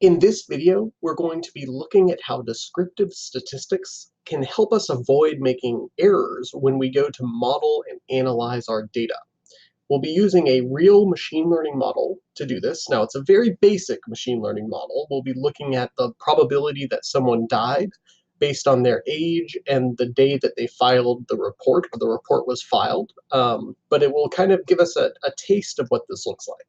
In this video, we're going to be looking at how descriptive statistics can help us avoid making errors when we go to model and analyze our data. We'll be using a real machine learning model to do this. Now, it's a very basic machine learning model. We'll be looking at the probability that someone died based on their age and the day that they filed the report, or the report was filed. But it will kind of give us a taste of what this looks like.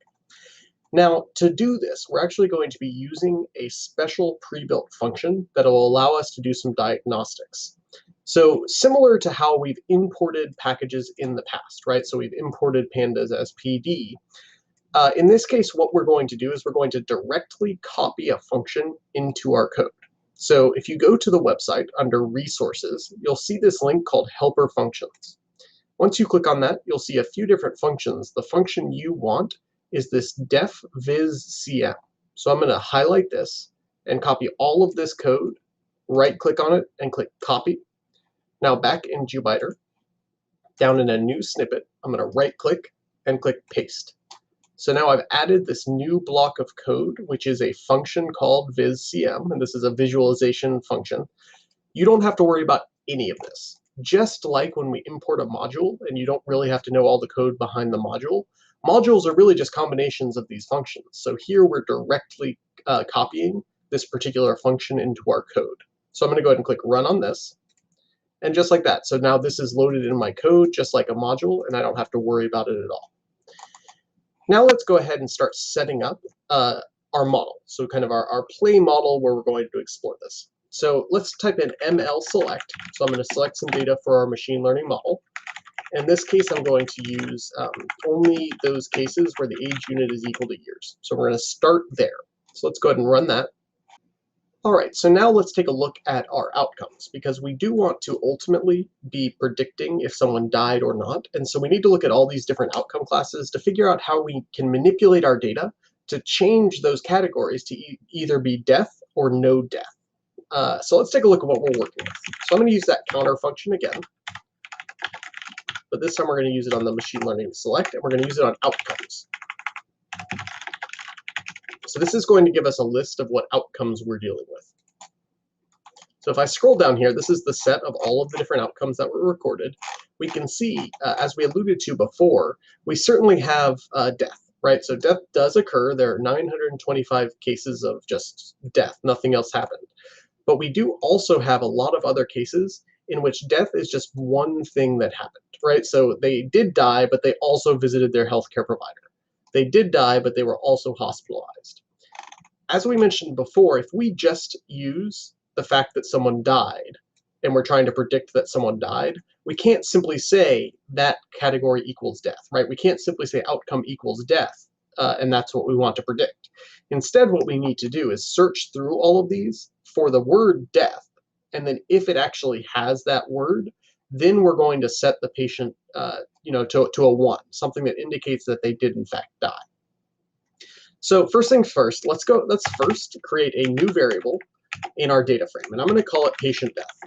Now, to do this, we're actually going to be using a special pre-built function that will allow us to do some diagnostics. So similar to how we've imported packages in the past, right? So we've imported pandas as PD. In this case, what we're going to do is we're going to directly copy a function into our code. So if you go to the website under Resources, you'll see this link called Helper Functions. Once you click on that, you'll see a few different functions. The function you want is this def_viz_cm. So I'm going to highlight this and copy all of this code, right-click on it, and click Copy. Now back in Jupyter, down in a new snippet, I'm going to right-click and click Paste. So now I've added this new block of code, which is a function called viz_cm, and this is a visualization function. You don't have to worry about any of this. Just like when we import a module, and you don't really have to know all the code behind the module, modules are really just combinations of these functions. So here we're directly copying this particular function into our code. So I'm going to go ahead and click Run on this. And just like that. So now this is loaded in my code just like a module, and I don't have to worry about it at all. Now let's go ahead and start setting up our model. So kind of our play model where we're going to explore this. So let's type in ml_select. So I'm going to select some data for our machine learning model. In this case, I'm going to use only those cases where the age unit is equal to years. So we're going to start there. So let's go ahead and run that. All right, so now let's take a look at our outcomes, because we do want to ultimately be predicting if someone died or not. And so we need to look at all these different outcome classes to figure out how we can manipulate our data to change those categories to either be death or no death. So let's take a look at what we're working with. So I'm going to use that counter function again. But this time we're going to use it on the machine learning select, and we're going to use it on outcomes. So this is going to give us a list of what outcomes we're dealing with. So if I scroll down here, this is the set of all of the different outcomes that were recorded. We can see, as we alluded to before, we certainly have death, right? So death does occur. There are 925 cases of just death. Nothing else happened. But we do also have a lot of other cases in which death is just one thing that happened, right? So they did die, but they also visited their healthcare provider. They did die, but they were also hospitalized. As we mentioned before, if we just use the fact that someone died, and we're trying to predict that someone died, we can't simply say that category equals death, right? We can't simply say outcome equals death, and that's what we want to predict. Instead, what we need to do is search through all of these for the word death, and then if it actually has that word, then we're going to set the patient to a 1, something that indicates that they did in fact die. So first things first, let's first create a new variable in our data frame, and I'm going to call it patient death.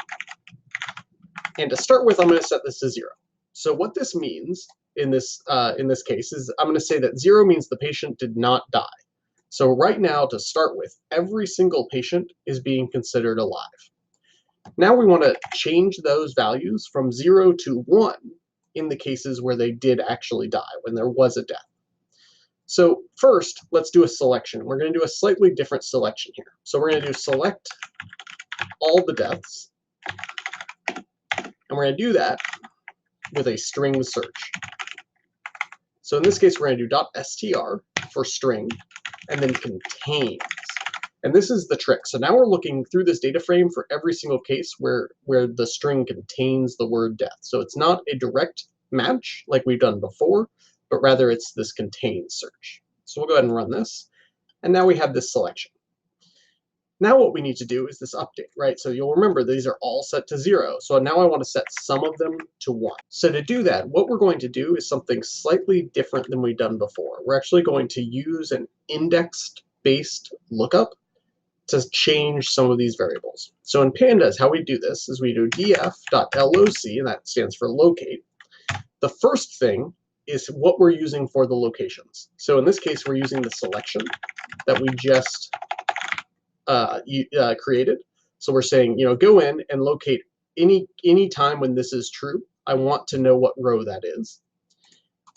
And to start with, I'm going to set this to 0. So what this means in this case is I'm going to say that 0 means the patient did not die. So right now, to start with, every single patient is being considered alive. Now we want to change those values from 0 to 1 in the cases where they did actually die, when there was a death. So first, let's do a selection. We're going to do a slightly different selection here. So we're going to do select all the deaths, and we're going to do that with a string search. So in this case, we're going to do .str for string, and then contains. And this is the trick. So now we're looking through this data frame for every single case where the string contains the word death. So it's not a direct match like we've done before, but rather it's this contains search. So we'll go ahead and run this. And now we have this selection. Now what we need to do is this update, right? So you'll remember these are all set to 0. So now I want to set some of them to 1. So to do that, what we're going to do is something slightly different than we've done before. We're actually going to use an indexed-based lookup to change some of these variables. So in pandas, how we do this is we do df.loc, and that stands for locate. The first thing is what we're using for the locations. So in this case, we're using the selection that we just created. So we're saying, go in and locate any time when this is true. I want to know what row that is.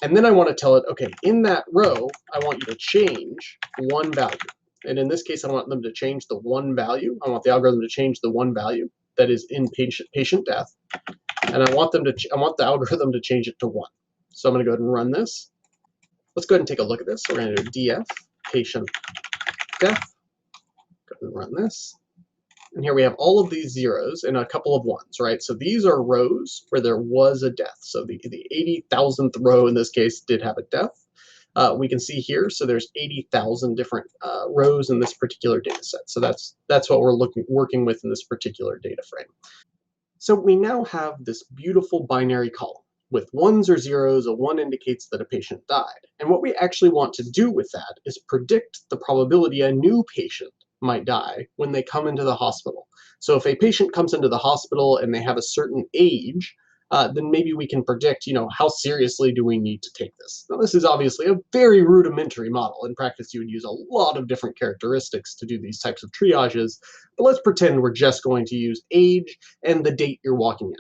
And then I want to tell it, okay, in that row, I want you to change one value. And in this case, I want them to change the one value. I want the algorithm to change the one value that is in patient death. And I want the algorithm to change it to 1. So I'm going to go ahead and run this. Let's go ahead and take a look at this. So we're going to do df patient death. Go ahead and run this. And here we have all of these zeros and a couple of ones, right? So these are rows where there was a death. So the 80,000th row in this case did have a death. We can see here, so there's 80,000 different rows in this particular data set. So that's what we're working with in this particular data frame. So we now have this beautiful binary column with ones or zeros. A 1 indicates that a patient died. And what we actually want to do with that is predict the probability a new patient might die when they come into the hospital. So if a patient comes into the hospital and they have a certain age, then maybe we can predict, how seriously do we need to take this? Now, this is obviously a very rudimentary model. In practice, you would use a lot of different characteristics to do these types of triages, but let's pretend we're just going to use age and the date you're walking in.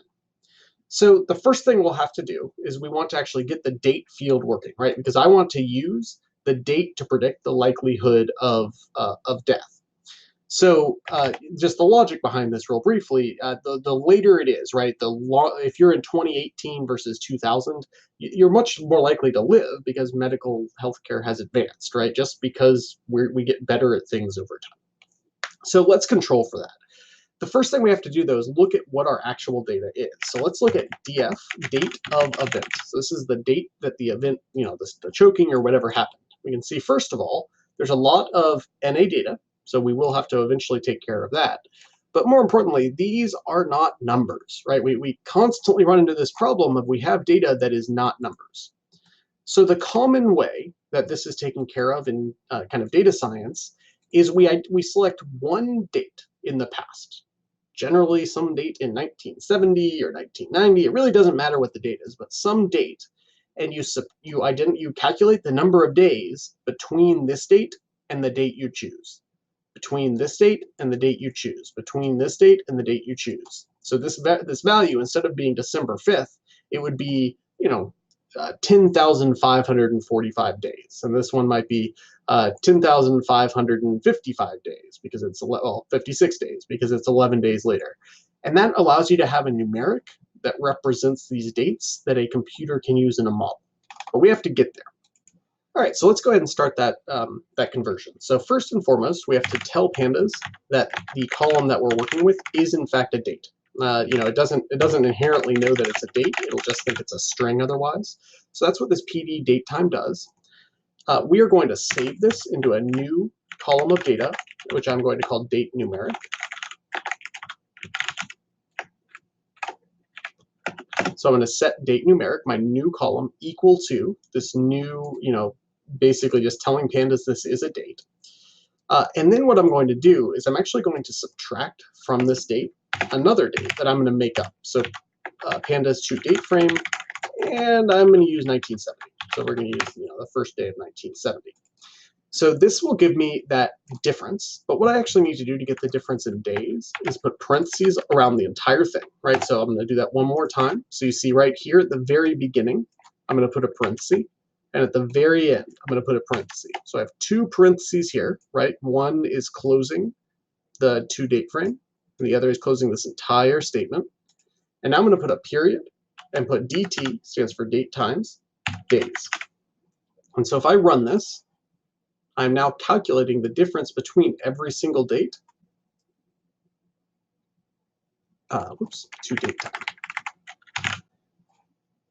So the first thing we'll have to do is we want to actually get the date field working, right? Because I want to use the date to predict the likelihood of death. So just the logic behind this real briefly, the later it is, right, if you're in 2018 versus 2000, you're much more likely to live because medical healthcare has advanced, right, just because we get better at things over time. So let's control for that. The first thing we have to do, though, is look at what our actual data is. So let's look at df, date of event. So this is the date that the event, the choking or whatever happened. We can see, first of all, there's a lot of NA data. So we will have to eventually take care of that. But more importantly, these are not numbers, right? We constantly run into this problem of we have data that is not numbers. So the common way that this is taken care of in kind of data science is we select one date in the past. Generally some date in 1970 or 1990. It really doesn't matter what the date is, but some date. And you calculate the number of days between this date and the date you choose. Between this date and the date you choose, between this date and the date you choose. So this value, instead of being December 5th, it would be, 10,545 days. And this one might be 10,555 days because it's, 56 days because it's 11 days later. And that allows you to have a numeric that represents these dates that a computer can use in a model. But we have to get there. All right, so let's go ahead and start that conversion. So first and foremost, we have to tell Pandas that the column that we're working with is in fact a date. It doesn't inherently know that it's a date. It'll just think it's a string otherwise. So that's what this PD datetime does. We are going to save this into a new column of data, which I'm going to call date numeric. So I'm going to set date numeric, my new column, equal to this new, basically just telling Pandas this is a date. And then what I'm going to do is I'm actually going to subtract from this date another date that I'm going to make up. So Pandas to date frame, and I'm going to use 1970. So we're going to use the first day of 1970. So this will give me that difference, but what I actually need to do to get the difference in days is put parentheses around the entire thing, right? So I'm going to do that one more time. So you see right here at the very beginning, I'm going to put a parenthesis, and at the very end, I'm going to put a parenthesis. So I have two parentheses here, right? One is closing the to date frame, and the other is closing this entire statement. And now I'm going to put a period and put DT, stands for date times days. And so if I run this, I'm now calculating the difference between every single date. To date time.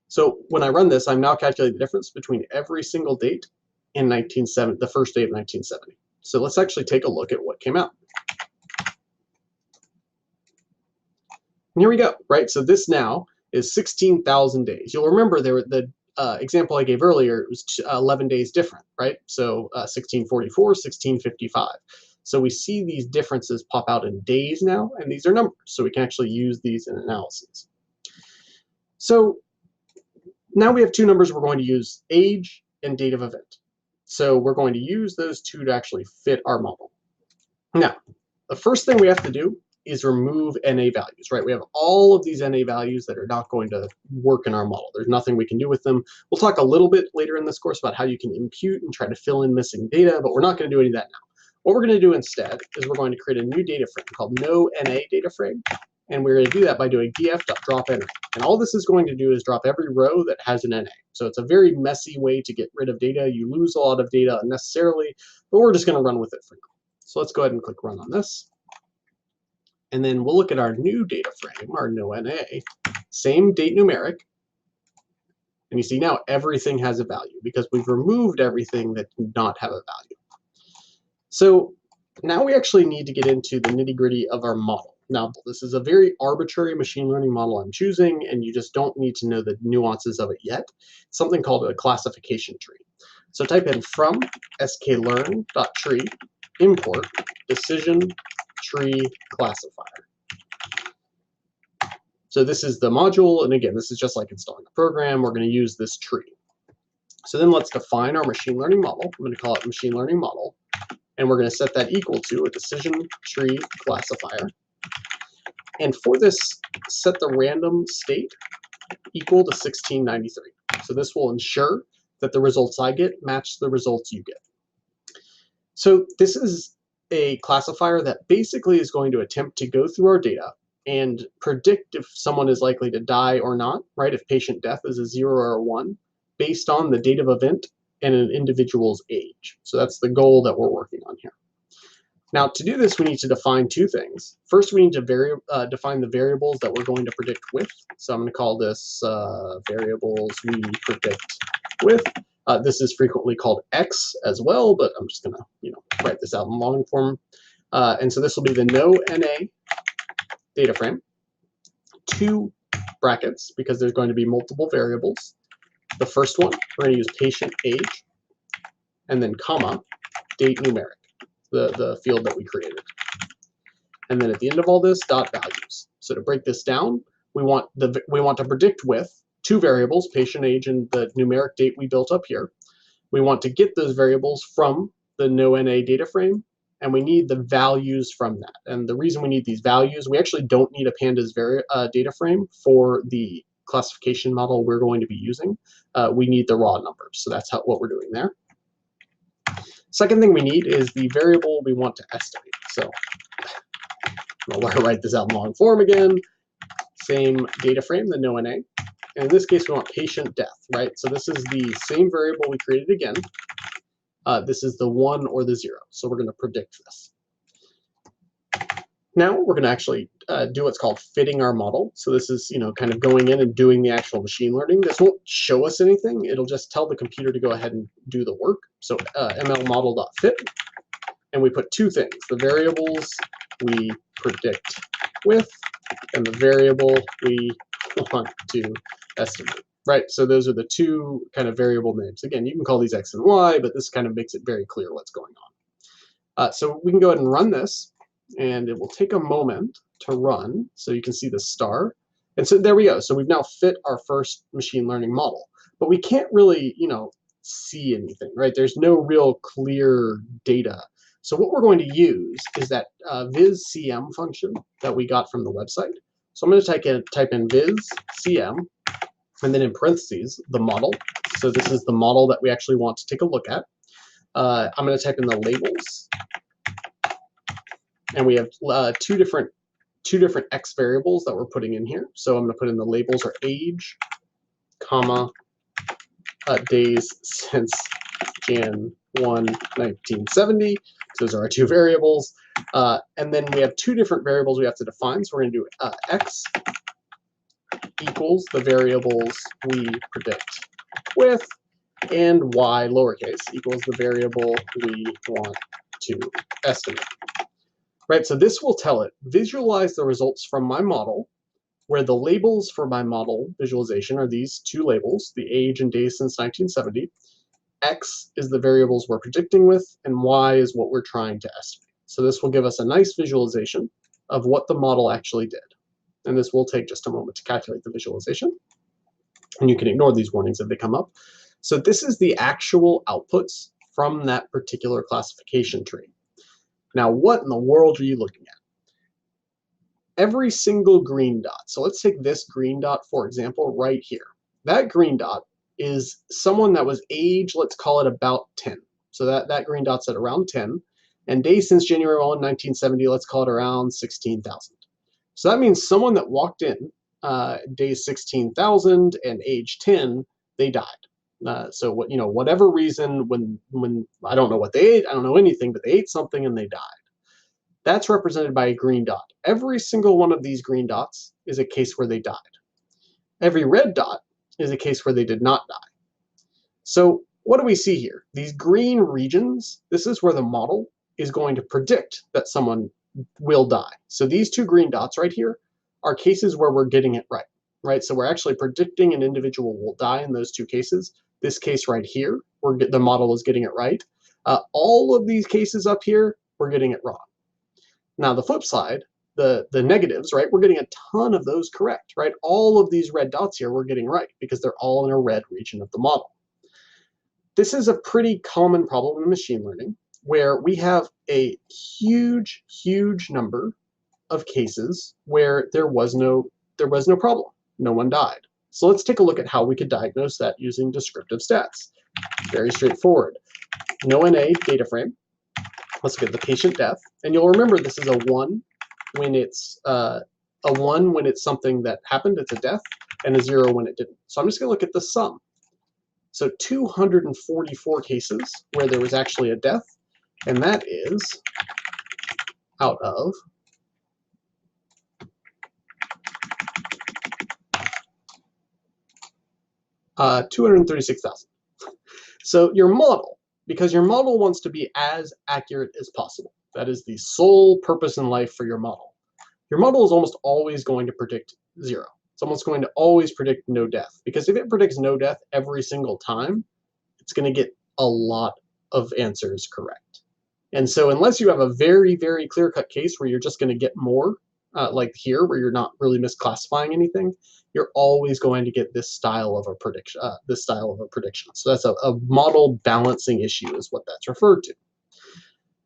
So when I run this, I'm now calculating the difference between every single date in the first day of 1970. So let's actually take a look at what came out. And here we go, right? So this now is 16,000 days. You'll remember the example I gave earlier, it was 11 days different, right? So 1644, 1655. So we see these differences pop out in days now, and these are numbers, so we can actually use these in analyses. So now we have two numbers we're going to use, age and date of event. So we're going to use those two to actually fit our model. Now, the first thing we have to do is remove NA values, right? We have all of these NA values that are not going to work in our model. There's nothing we can do with them. We'll talk a little bit later in this course about how you can impute and try to fill in missing data, but we're not going to do any of that now. What we're going to do instead is we're going to create a new data frame called no NA data frame, and we're going to do that by doing df.dropNA. And all this is going to do is drop every row that has an NA. So it's a very messy way to get rid of data. You lose a lot of data unnecessarily, but we're just going to run with it for now. So let's go ahead and click run on this. And then we'll look at our new data frame, our no NA, same date numeric. And you see now everything has a value because we've removed everything that did not have a value. So now we actually need to get into the nitty-gritty of our model. Now, this is a very arbitrary machine learning model I'm choosing, and you just don't need to know the nuances of it yet. It's something called a classification tree. So type in from sklearn.tree import decision tree classifier. So this is the module, and again, this is just like installing a program. We're going to use this tree. So then let's define our machine learning model. I'm going to call it machine learning model, and we're going to set that equal to a decision tree classifier. And for this, set the random state equal to 1693. So this will ensure that the results I get match the results you get. So this is a classifier that basically is going to attempt to go through our data and predict if someone is likely to die or not, right? If patient death is a 0 or a 1, based on the date of event and an individual's age. So that's the goal that we're working on here. Now, to do this, we need to define two things. First, we need to define the variables that we're going to predict with. So I'm going to call this variables we predict with. This is frequently called X as well, but I'm just going to write this out in long form. And so this will be the no NA data frame, 2 brackets, because there's going to be multiple variables. The first one, we're going to use patient age, and then comma, date numeric, the field that we created. And then at the end of all this, dot values. So to break this down, we want to predict with 2 variables, patient age and the numeric date we built up here. We want to get those variables from the no NA data frame, and we need the values from that. And the reason we need these values, we actually don't need a pandas data frame for the classification model we're going to be using. We need the raw numbers. So that's what we're doing there. Second thing we need is the variable we want to estimate. So I'll write this out in long form again. Same data frame, the no NA. And in this case, we want patient death, right? So this is the same variable we created again. This is the 1 or the 0. So we're going to predict this. Now we're going to actually do what's called fitting our model. So this is, kind of going in and doing the actual machine learning. This won't show us anything. It'll just tell the computer to go ahead and do the work. So mlmodel.fit, and we put 2 things: the variables we predict with, and the variable we want to estimate. Right, so those are the 2 kind of variable names. Again, you can call these X and Y, but this kind of makes it very clear what's going on. So we can go ahead and run this, and it will take a moment to run. So you can see the star. And so there we go. So we've now fit our first machine learning model, but we can't really, see anything, right? There's no real clear data. So what we're going to use is that viscm function that we got from the website. So I'm going to type in viscm, and then in parentheses, the model. So this is the model that we actually want to take a look at. I'm going to type in the labels. And we have two different X variables that we're putting in here. So I'm going to put in the labels are age, comma, days since Jan 1, 1970. So those are our 2 variables. And then we have 2 different variables we have to define. So we're going to do X equals the variables we predict with, and Y lowercase equals the variable we want to estimate. Right, so this will tell it, visualize the results from my model, where the labels for my model visualization are these 2 labels, the age and days since 1970. X is the variables we're predicting with, and Y is what we're trying to estimate. So this will give us a nice visualization of what the model actually did. And this will take just a moment to calculate the visualization. And you can ignore these warnings if they come up. So this is the actual outputs from that particular classification tree. Now, what in the world are you looking at? Every single green dot. So let's take this green dot, for example, right here. That green dot is someone that was age, let's call it about 10. So that green dot's at around 10. And days since January 1, 1970, let's call it around 16,000. So that means someone that walked in days 16,000 and age 10, they died. So what, whatever reason, when I don't know what they ate, I don't know anything, but they ate something and they died. That's represented by a green dot. Every single one of these green dots is a case where they died. Every red dot is a case where they did not die. So what do we see here? These green regions, this is where the model is going to predict that someone will die. So these two green dots right here are cases where we're getting it right? So we're actually predicting an individual will die in those two cases. This case right here, the model is getting it right. All of these cases up here, we're getting it wrong. Now, the flip side, the negatives, right, we're getting a ton of those correct, right? All of these red dots here we're getting right because they're all in a red region of the model. This is a pretty common problem in machine learning where we have a huge, huge number of cases where there was no problem. No one died. So let's take a look at how we could diagnose that using descriptive stats. Very straightforward. NoNA data frame. Let's get the patient death, and you'll remember this is a 1 when it's something that happened, it's a death, and a 0 when it didn't. So I'm just going to look at the sum. So 244 cases where there was actually a death, and that is out of 236,000. So your model, because your model wants to be as accurate as possible. That is the sole purpose in life for your model. Your model is almost always going to predict 0. It's almost going to always predict no death, because if it predicts no death every single time, it's going to get a lot of answers correct. And so unless you have a very, very clear-cut case where you're just going to get more, like here, where you're not really misclassifying anything, you're always going to get this style of a prediction. So that's a model balancing issue is what that's referred to.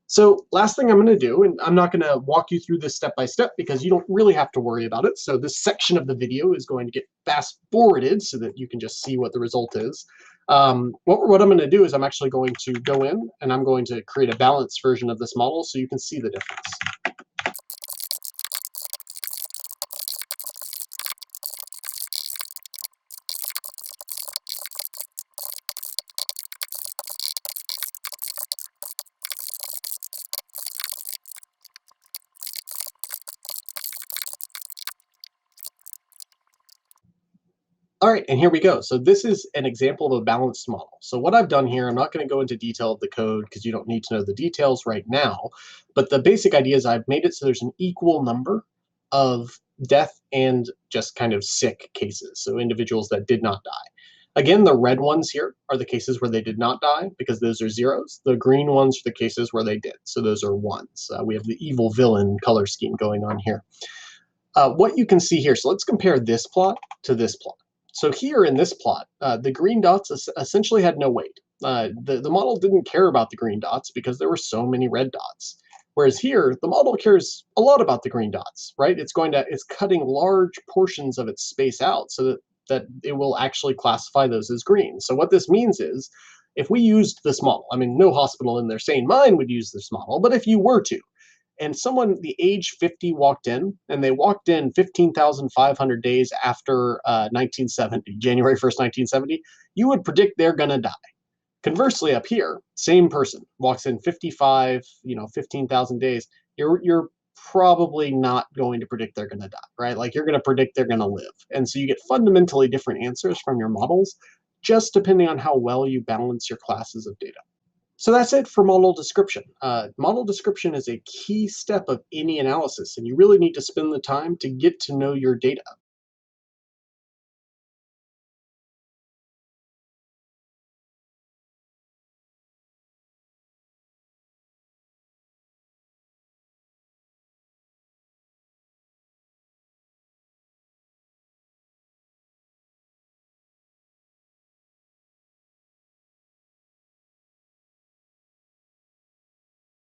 So last thing I'm going to do, and I'm not going to walk you through this step by step because you don't really have to worry about it. So this section of the video is going to get fast forwarded so that you can just see what the result is. What I'm going to do is I'm actually going to go in and I'm going to create a balanced version of this model so you can see the difference. All right, and here we go. So this is an example of a balanced model. So what I've done here, I'm not going to go into detail of the code because you don't need to know the details right now, but the basic idea is I've made it so there's an equal number of death and just kind of sick cases, so individuals that did not die. Again, the red ones here are the cases where they did not die because those are zeros. The green ones are the cases where they did, so those are ones. We have the evil villain color scheme going on here. What you can see here, so let's compare this plot to this plot. So here in this plot, the green dots essentially had no weight. The model didn't care about the green dots because there were so many red dots. Whereas here, the model cares a lot about the green dots, right? It's cutting large portions of its space out so that it will actually classify those as green. So what this means is, if we used this model, I mean, no hospital in their sane mind would use this model, but if you were to, and someone the age 50 walked in, and they walked in 15,500 days after 1970, January 1st, 1970, you would predict they're going to die. Conversely, up here, same person walks in 15,000 days, you're probably not going to predict they're going to die, right? Like you're going to predict they're going to live. And so you get fundamentally different answers from your models, just depending on how well you balance your classes of data. So that's it for model description. Model description is a key step of any analysis, and you really need to spend the time to get to know your data.